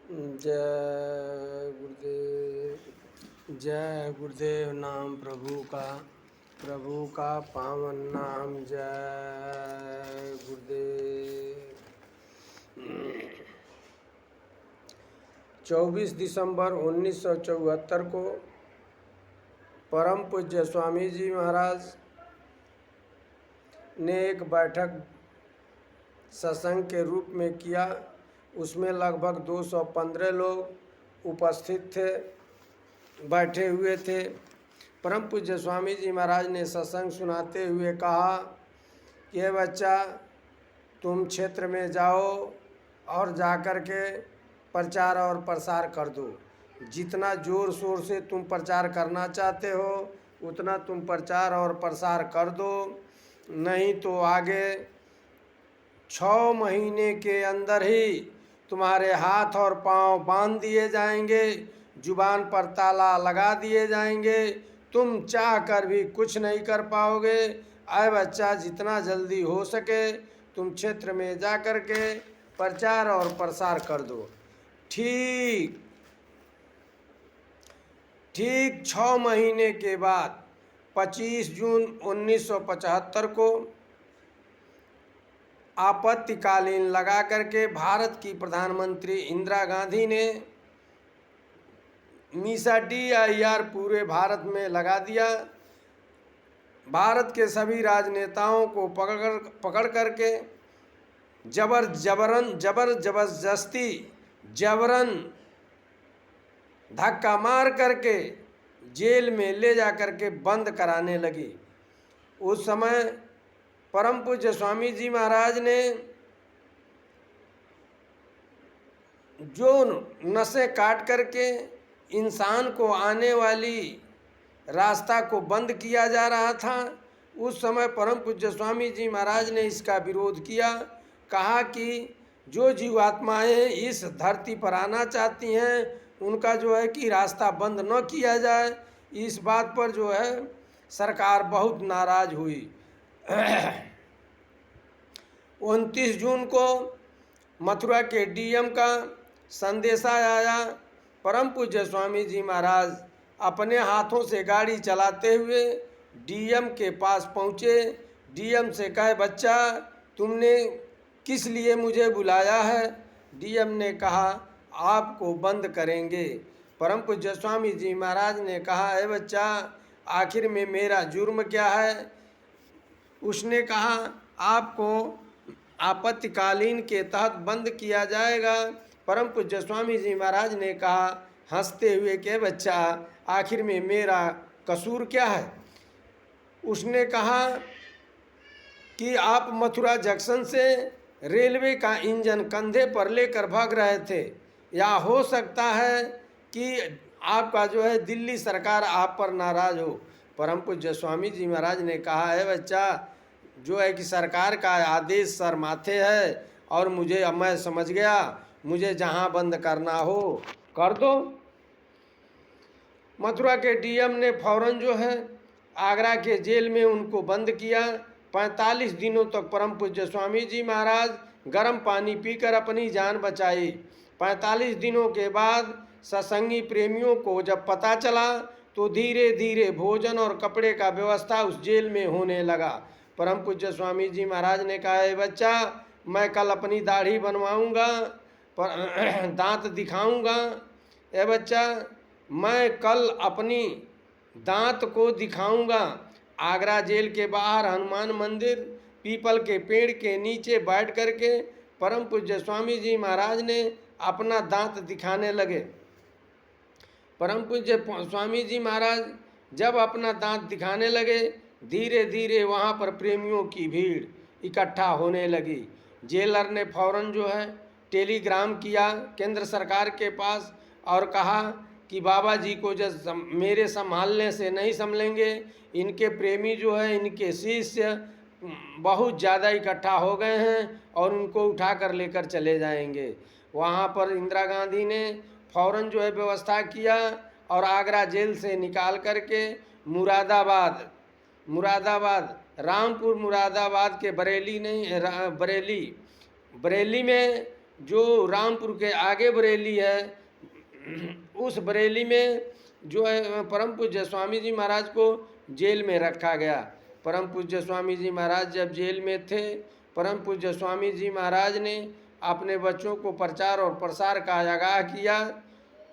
जय गुरुदेव। जय गुरुदेव। नाम प्रभु का पावन नाम। जय गुरुदेव। 24 दिसंबर 1974 को परम पूज्य स्वामी जी महाराज ने एक बैठक सत्संग के रूप में किया। उसमें लगभग 215 लोग उपस्थित थे, बैठे हुए थे। परम पूज्य स्वामी जी महाराज ने सत्संग सुनाते हुए कहा कि ये बच्चा, तुम क्षेत्र में जाओ और जाकर के प्रचार और प्रसार कर दो। जितना ज़ोर शोर से तुम प्रचार करना चाहते हो उतना तुम प्रचार और प्रसार कर दो, नहीं तो आगे 6 महीने के अंदर ही तुम्हारे हाथ और पांव बांध दिए जाएंगे, जुबान पर ताला लगा दिए जाएंगे, तुम चाह कर भी कुछ नहीं कर पाओगे। आए बच्चा, जितना जल्दी हो सके तुम क्षेत्र में जा कर के प्रचार और प्रसार कर दो। ठीक 6 महीने के बाद 25 जून 1975 को आपत्तिकालीन लगा करके भारत की प्रधानमंत्री इंदिरा गांधी ने मीसा DIR पूरे भारत में लगा दिया। भारत के सभी राजनेताओं को पकड़ करके जबरदस्ती जबरन धक्का मार करके जेल में ले जा करके बंद कराने लगी। उस समय परम पूज्य स्वामी जी महाराज ने जो नसें काट करके इंसान को आने वाली रास्ता को बंद किया जा रहा था, उस समय परम पूज्य स्वामी जी महाराज ने इसका विरोध किया। कहा कि जो जीवात्माएं इस धरती पर आना चाहती हैं उनका जो है कि रास्ता बंद न किया जाए। इस बात पर जो है सरकार बहुत नाराज हुई। 29 जून को मथुरा के DM का संदेशा आया। परम पूज्य स्वामी जी महाराज अपने हाथों से गाड़ी चलाते हुए DM के पास पहुँचे। DM से कहे, बच्चा, तुमने किस लिए मुझे बुलाया है? DM ने कहा, आपको बंद करेंगे। परम पूज्य स्वामी जी महाराज ने कहा, है बच्चा, आखिर में मेरा जुर्म क्या है? उसने कहा, आपको आपत्तिकालीन के तहत बंद किया जाएगा। परम पूज्य स्वामी जी महाराज ने कहा हंसते हुए कि बच्चा, आखिर में मेरा कसूर क्या है? उसने कहा कि आप मथुरा जंक्शन से रेलवे का इंजन कंधे पर लेकर भाग रहे थे, या हो सकता है कि आपका जो है दिल्ली सरकार आप पर नाराज़ हो। परम पूज्य स्वामी जी महाराज ने कहा, है बच्चा, जो है कि सरकार का आदेश सर माथे है और मैं समझ गया, मुझे जहां बंद करना हो कर दो। मथुरा के DM ने फौरन जो है आगरा के जेल में उनको बंद किया। 45 दिनों तक परम पूज्य स्वामी जी महाराज गर्म पानी पीकर अपनी जान बचाई। 45 दिनों के बाद सत्संगी प्रेमियों को जब पता चला तो धीरे धीरे भोजन और कपड़े का व्यवस्था उस जेल में होने लगा। परम पूज्य स्वामी जी महाराज ने कहा, है बच्चा, मैं कल अपनी दाढ़ी बनवाऊंगा, पर दांत दिखाऊंगा। ए बच्चा, मैं कल अपनी दांत को दिखाऊंगा। आगरा जेल के बाहर हनुमान मंदिर पीपल के पेड़ के नीचे बैठ करके परम पूज्य स्वामी जी महाराज ने अपना दांत दिखाने लगे। परम पूज्य स्वामी जी महाराज जब अपना दांत दिखाने लगे, धीरे धीरे वहाँ पर प्रेमियों की भीड़ इकट्ठा होने लगी। जेलर ने फौरन जो है टेलीग्राम किया केंद्र सरकार के पास और कहा कि बाबा जी को जब मेरे संभालने से नहीं संभलेंगे, इनके प्रेमी जो है, इनके शिष्य बहुत ज़्यादा इकट्ठा हो गए हैं और उनको उठा कर लेकर चले जाएंगे। वहाँ पर इंदिरा गांधी ने फौरन जो है व्यवस्था किया और आगरा जेल से निकाल करके रामपुर मुरादाबाद के बरेली में जो रामपुर के आगे बरेली है, उस बरेली में जो है परम पूज्य स्वामी जी महाराज को जेल में रखा गया। परम पूज्य स्वामी जी महाराज जब जेल में थे, परम पूज्य स्वामी जी महाराज ने अपने बच्चों को प्रचार और प्रसार का आगाह किया।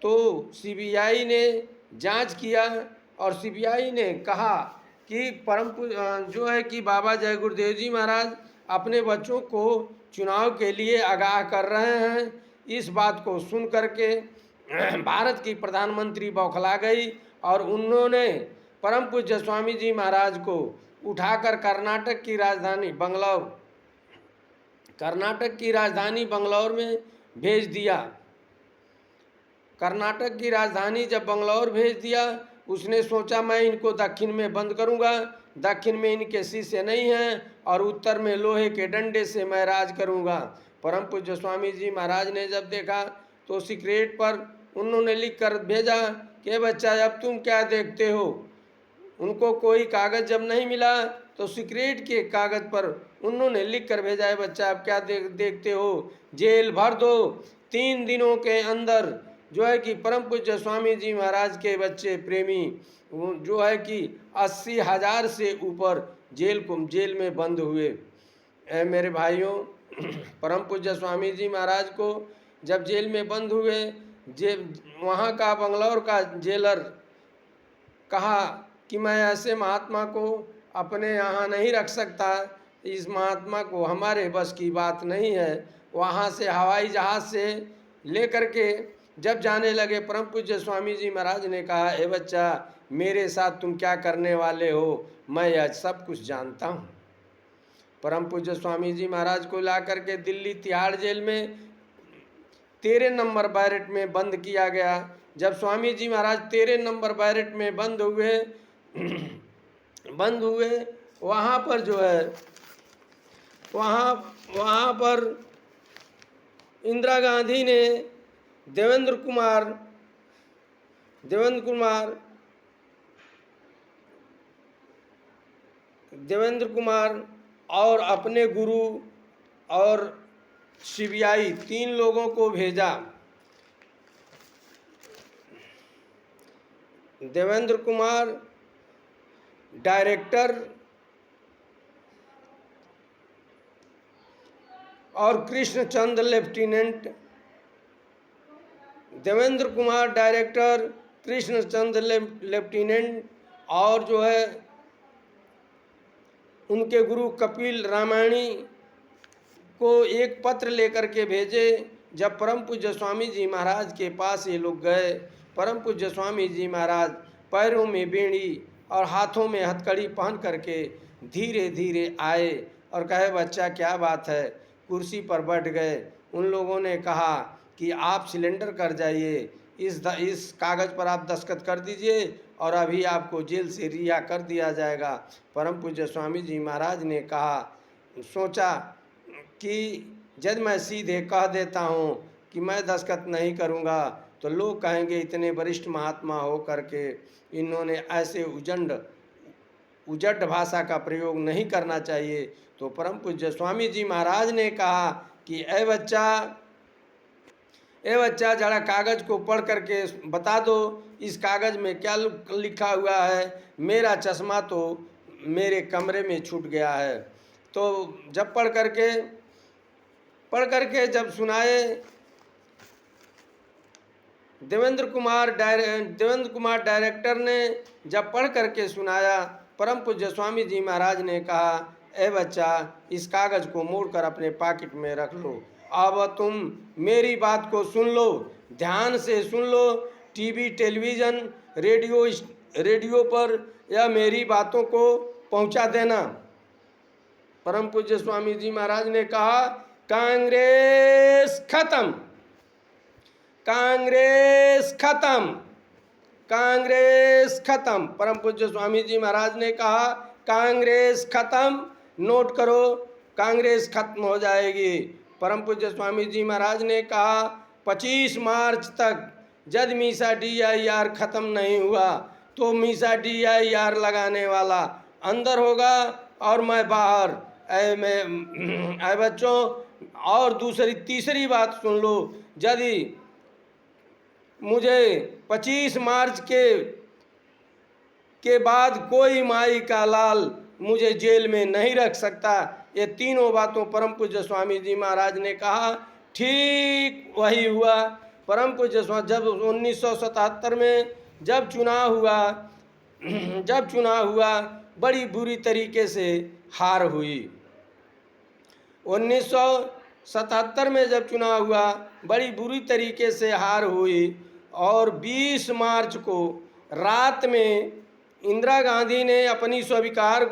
तो सीबीआई ने जांच किया और सीबीआई ने कहा कि जो है कि बाबा जय गुरुदेव जी महाराज अपने बच्चों को चुनाव के लिए आगाह कर रहे हैं। इस बात को सुन करके भारत की प्रधानमंत्री बौखला गई और उन्होंने परम पूज्य स्वामी जी महाराज को उठाकर कर्नाटक की राजधानी बंगलौर में भेज दिया। कर्नाटक की राजधानी जब बंगलौर भेज दिया, उसने सोचा मैं इनको दक्षिण में बंद करूंगा, दक्षिण में इनके शिष्य नहीं हैं और उत्तर में लोहे के डंडे से मैं राज करूंगा। परम पूज्य स्वामी जी महाराज ने जब देखा तो सीक्रेट पर उन्होंने लिख कर भेजा कि बच्चा अब तुम क्या देखते हो। उनको कोई कागज़ जब नहीं मिला तो सीक्रेट के कागज़ पर उन्होंने लिख कर भेजा है, बच्चा आप क्या देखते हो, जेल भर दो। 3 दिनों के अंदर जो है कि परम पूज्य स्वामी जी महाराज के बच्चे प्रेमी जो है कि 80,000 से ऊपर जेल में बंद हुए। मेरे भाइयों, परम पूज्य स्वामी जी महाराज को जब जेल में बंद हुए, वहाँ का बंगलौर का जेलर कहा कि मैं ऐसे महात्मा को अपने यहाँ नहीं रख सकता, इस महात्मा को हमारे बस की बात नहीं है। वहाँ से हवाई जहाज़ से लेकर के जब जाने लगे, परम पूज्य स्वामी जी महाराज ने कहा, ए बच्चा मेरे साथ तुम क्या करने वाले हो, मैं यह सब कुछ जानता हूँ। परम पूज्य स्वामी जी महाराज को ला करके दिल्ली तिहाड़ जेल में 13 नंबर बैरक में बंद किया गया। जब स्वामी जी महाराज 13 नंबर बैरक में बंद हुए, वहाँ पर जो है वहाँ पर इंदिरा गांधी ने देवेंद्र कुमार और अपने गुरु और सीबीआई 3 लोगों को भेजा। देवेंद्र कुमार डायरेक्टर और Krishnachand lieutenant. Devendra Kumar director, Krishnachand lieutenant और जो है उनके गुरु कपिल रामायणी को एक पत्र लेकर के भेजे। जब परम पूज्य स्वामी जी महाराज के पास ये लोग गए, परम पूज्य स्वामी जी महाराज पैरों में बेड़ी और हाथों में हथकड़ी पहन करके धीरे धीरे आए और कहे, बच्चा क्या बात है। कुर्सी पर बैठ गए। उन लोगों ने कहा कि आप सिलेंडर कर जाइए, इस कागज़ पर आप दस्तखत कर दीजिए और अभी आपको जेल से रिहा कर दिया जाएगा। परम पूज्य स्वामी जी महाराज ने कहा, सोचा कि जब मैं सीधे कह देता हूँ कि मैं दस्तखत नहीं करूँगा तो लोग कहेंगे इतने वरिष्ठ महात्मा हो करके इन्होंने ऐसे उजड़ भाषा का प्रयोग नहीं करना चाहिए। तो परम पूज्य स्वामी जी महाराज ने कहा कि ए बच्चा जरा कागज़ को पढ़ करके बता दो, इस कागज़ में क्या लिखा हुआ है। मेरा चश्मा तो मेरे कमरे में छूट गया है। तो जब पढ़ करके जब सुनाए, देवेंद्र कुमार डायरेक्टर ने जब पढ़ करके सुनाया, परम पूज्य स्वामी जी महाराज ने कहा, ए बच्चा इस कागज़ को मोड़कर अपने पॉकेट में रख लो। अब तुम मेरी बात को सुन लो, ध्यान से सुन लो। टीवी, टेलीविज़न, रेडियो पर या मेरी बातों को पहुंचा देना। परम पूज्य स्वामी जी महाराज ने कहा, कांग्रेस खत्म, कांग्रेस खत्म, कांग्रेस खत्म। परम पूज्य स्वामी जी महाराज ने कहा, कांग्रेस खत्म, नोट करो, कांग्रेस खत्म हो जाएगी। परम पूज्य स्वामी जी महाराज ने कहा, 25 मार्च तक जब मीसा DIR ख़त्म नहीं हुआ तो मीसा DIR लगाने वाला अंदर होगा और मैं बाहर। ऐ बच्चों, और दूसरी तीसरी बात सुन लो, यदि मुझे 25 मार्च के बाद कोई माई का लाल मुझे जेल में नहीं रख सकता। ये तीनों बातों परम पूज्य स्वामी जी महाराज ने कहा। ठीक वही हुआ। परम पूज्य स्वामी जब 1977 में जब चुनाव हुआ बड़ी बुरी तरीके से हार हुई। 1977 में जब चुनाव हुआ बड़ी बुरी तरीके से हार हुई और 20 मार्च को रात में इंदिरा गांधी ने अपनी स्वीकार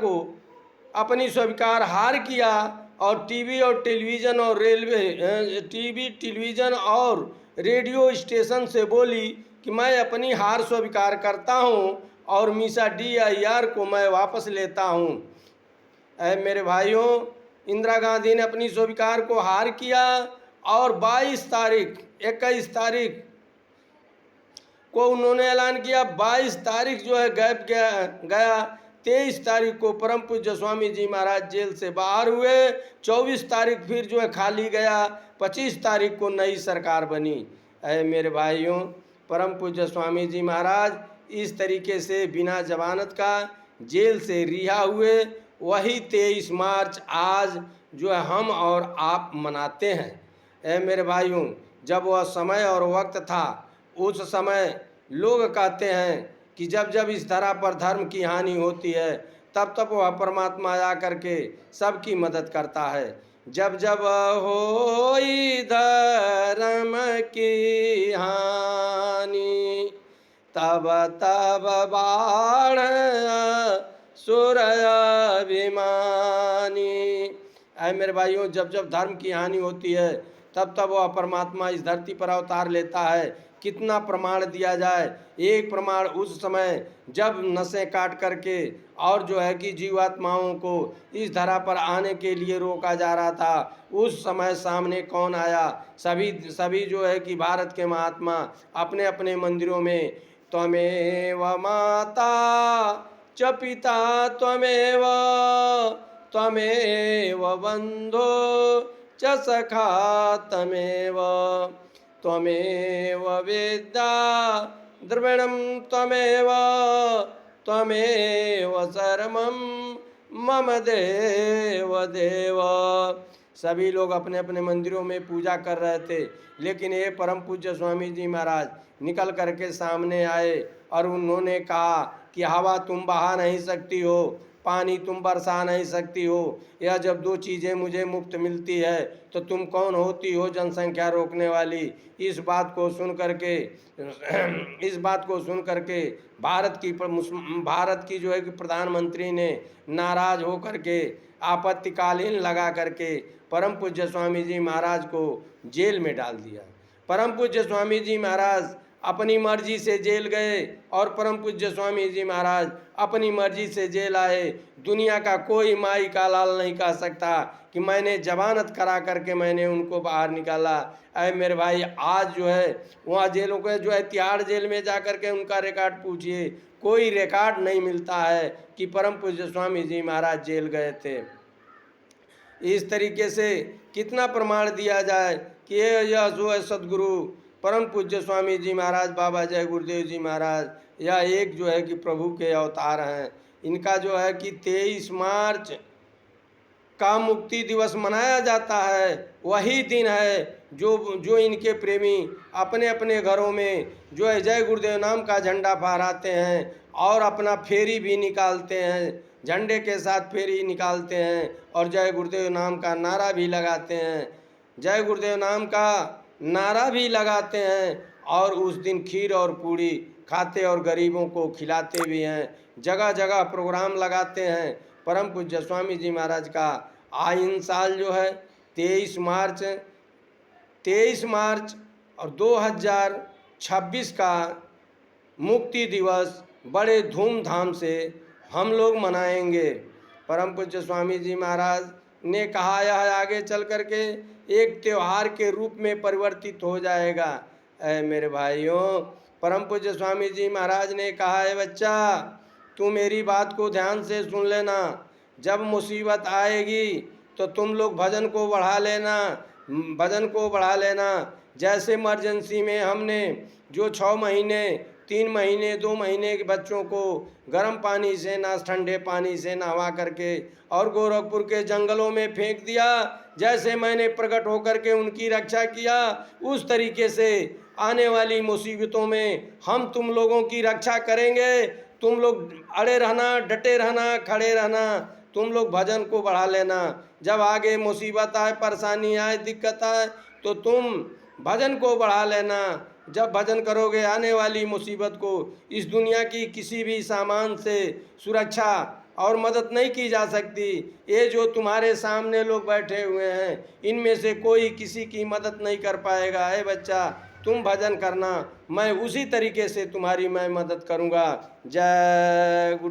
हार किया और टीवी टेलीविज़न और रेडियो स्टेशन से बोली कि मैं अपनी हार स्वीकार करता हूं और मीसा DIR को मैं वापस लेता हूं। ऐ मेरे भाइयों, इंदिरा गांधी ने अपनी स्वीकार को हार किया और 21 तारीख को उन्होंने ऐलान किया। 22 तारीख जो है गैप गया। 23 तारीख को परम पूज्य स्वामी जी महाराज जेल से बाहर हुए। 24 तारीख फिर जो है खाली गया। 25 तारीख को नई सरकार बनी। ऐ मेरे भाइयों, परम पूज्य स्वामी जी महाराज इस तरीके से बिना जमानत का जेल से रिहा हुए। वही 23 मार्च आज जो है हम और आप मनाते हैं। ऐ मेरे भाइयों, जब वह समय और वक्त था, उस समय लोग कहते हैं कि जब इस धरा पर धर्म की हानि होती है तब वह परमात्मा आ करके सबकी मदद करता है। जब होई धर्म की हानि तब बाण सुर अभिमानी। ऐ मेरे भाइयों, जब धर्म की हानि होती है तब वह परमात्मा इस धरती पर अवतार लेता है। कितना प्रमाण दिया जाए। एक प्रमाण उस समय जब नसें काट करके और जो है कि जीवात्माओं को इस धरा पर आने के लिए रोका जा रहा था, उस समय सामने कौन आया? सभी जो है कि भारत के महात्मा अपने अपने मंदिरों में त्वमेव माता च पिता त्वमेव बंधो च सखा त्वमेव वेद्या द्रविणं त्वमेव सर्वं मम देव। सभी लोग अपने अपने मंदिरों में पूजा कर रहे थे, लेकिन ये परम पूज्य स्वामी जी महाराज निकल करके सामने आए और उन्होंने कहा कि हवा तुम बहा नहीं सकती हो, पानी तुम बरसा नहीं सकती हो। यह जब दो चीज़ें मुझे मुफ्त मिलती है तो तुम कौन होती हो जनसंख्या रोकने वाली? इस बात को सुन करके भारत की जो है कि प्रधानमंत्री ने नाराज हो करके आपत्तिकालीन लगा करके परम पूज्य स्वामी जी महाराज को जेल में डाल दिया। परम पूज्य स्वामी जी महाराज अपनी मर्जी से जेल गए और परम पूज्य स्वामी जी महाराज अपनी मर्जी से जेल आए। दुनिया का कोई माई का लाल नहीं कह सकता कि मैंने जमानत करा करके मैंने उनको बाहर निकाला। अरे मेरे भाई, आज जो है वहाँ जेलों के जो है तिहाड़ जेल में जा करके उनका रिकॉर्ड पूछिए, कोई रिकॉर्ड नहीं मिलता है कि परम पूज्य स्वामी जी महाराज जेल गए थे। इस तरीके से कितना प्रमाण दिया जाए कि यह जो है सदगुरु परम पूज्य स्वामी जी महाराज, बाबा जय गुरुदेव जी महाराज, यह एक जो है कि प्रभु के अवतार हैं। इनका जो है कि 23 मार्च का मुक्ति दिवस मनाया जाता है। वही दिन है जो इनके प्रेमी अपने अपने घरों में जो है जय गुरुदेव नाम का झंडा फहराते हैं और अपना फेरी भी निकालते हैं, झंडे के साथ फेरी निकालते हैं और जय गुरुदेव नाम का नारा भी लगाते हैं, जय गुरुदेव नाम का नारा भी लगाते हैं। और उस दिन खीर और पूड़ी खाते और गरीबों को खिलाते भी हैं। जगह जगह प्रोग्राम लगाते हैं। परम पूज्य स्वामी जी महाराज का आइन साल जो है 23 मार्च और 2026 का मुक्ति दिवस बड़े धूमधाम से हम लोग मनाएंगे। परम पूज्य स्वामी जी महाराज ने कहा यह आगे चल करके एक त्यौहार के रूप में परिवर्तित हो जाएगा। ऐ मेरे भाइयों, परम पूज्य स्वामी जी महाराज ने कहा है, बच्चा तू मेरी बात को ध्यान से सुन लेना। जब मुसीबत आएगी तो तुम लोग भजन को बढ़ा लेना, भजन को बढ़ा लेना। जैसे इमरजेंसी में हमने जो 6 महीने 3 महीने 2 महीने के बच्चों को गर्म पानी से ना ठंडे पानी से नहवा करके और गोरखपुर के जंगलों में फेंक दिया, जैसे मैंने प्रकट होकर के उनकी रक्षा किया, उस तरीके से आने वाली मुसीबतों में हम तुम लोगों की रक्षा करेंगे। तुम लोग अड़े रहना, डटे रहना, खड़े रहना। तुम लोग भजन को बढ़ा लेना। जब आगे मुसीबत आए, परेशानी आए, दिक्कत आए, तो तुम भजन को बढ़ा लेना। जब भजन करोगे आने वाली मुसीबत को इस दुनिया की किसी भी सामान से सुरक्षा और मदद नहीं की जा सकती। ये जो तुम्हारे सामने लोग बैठे हुए हैं, इनमें से कोई किसी की मदद नहीं कर पाएगा। ए बच्चा, तुम भजन करना, मैं उसी तरीके से तुम्हारी मैं मदद करूँगा। जय गुरु।